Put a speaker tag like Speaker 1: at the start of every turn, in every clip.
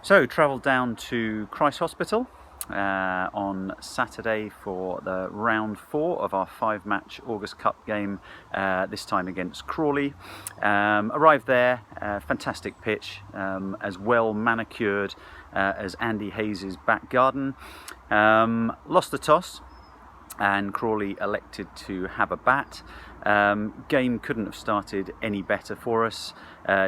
Speaker 1: So, travelled down to Christ Hospital on Saturday for the round 4 of our 5-match August Cup game, this time against Crawley. Arrived there, fantastic pitch, as well manicured as Andy Hayes' back garden. Lost the toss, and Crawley elected to have a bat. Game couldn't have started any better for us.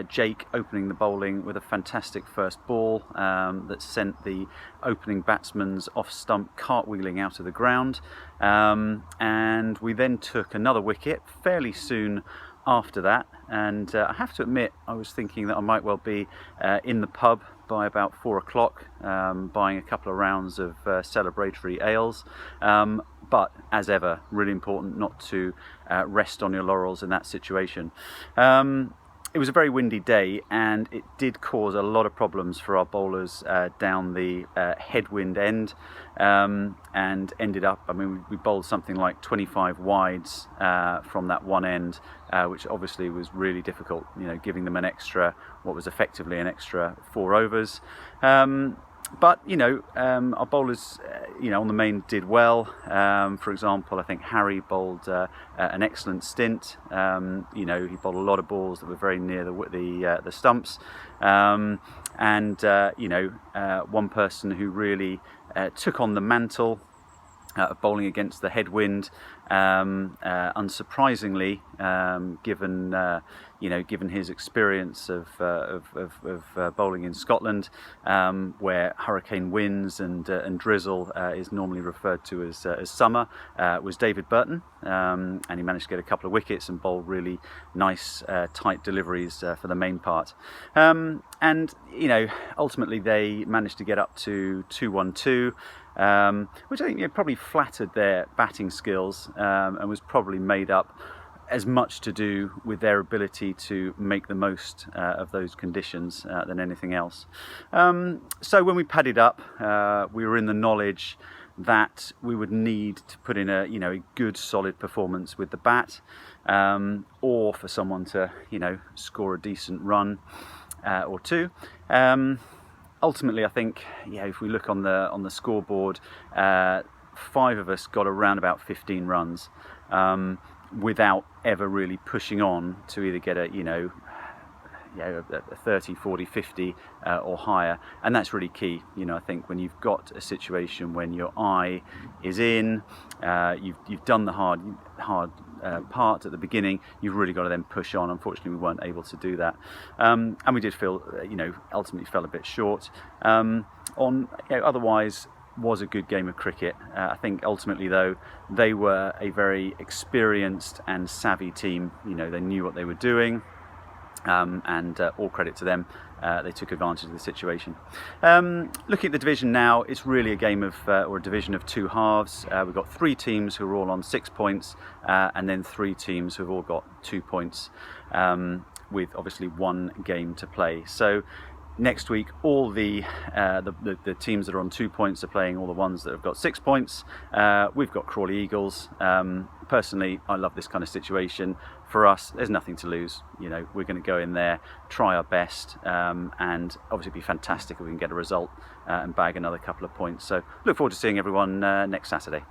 Speaker 1: Jake opening the bowling with a fantastic first ball that sent the opening batsman's off stump cartwheeling out of the ground, and we then took another wicket fairly soon after that, and I have to admit I was thinking that I might well be in the pub by about 4 o'clock, buying a couple of rounds of celebratory ales, but as ever, really important not to rest on your laurels in that situation. It was a very windy day, and it did cause a lot of problems for our bowlers down the headwind end, and ended up, we bowled something like 25 wides from that one end, which obviously was really difficult, giving them what was effectively an extra 4 overs. But our bowlers, on the main did well. For example, I think Harry bowled an excellent stint. He bowled a lot of balls that were very near the stumps. One person who really took on the mantle of bowling against the headwind, unsurprisingly, given his experience of bowling in Scotland, where hurricane winds and drizzle is normally referred to as summer, was David Burton, and he managed to get a couple of wickets and bowl really nice tight deliveries for the main part. Ultimately they managed to get up to 2-1-2. Which I think probably flattered their batting skills, and was probably made up as much to do with their ability to make the most of those conditions than anything else. So when we padded up, we were in the knowledge that we would need to put in a good solid performance with the bat, or for someone to score a decent run or two. Ultimately, I think, if we look on the scoreboard, 5 of us got around about 15 runs, without ever really pushing on to either get a 30, 40, 50 or higher, and that's really key. I think when you've got a situation when your eye is in, you've done the hard part at the beginning, you've really got to then push on. Unfortunately, we weren't able to do that, and we did feel, ultimately fell a bit short. Otherwise, was a good game of cricket. I think ultimately, though, they were a very experienced and savvy team. They knew what they were doing. And all credit to them, they took advantage of the situation. Looking at the division now, it's really a game of, or a division of 2 halves. We've got 3 teams who are all on 6 points, and then 3 teams who have all got 2 points, with obviously 1 game to play. So next week, all the teams that are on 2 points are playing all the ones that have got 6 points. We've got Crawley Eagles. Personally, I love this kind of situation. For us, there's nothing to lose. We're going to go in there, try our best, and obviously it'd be fantastic if we can get a result and bag another couple of points. So look forward to seeing everyone next Saturday.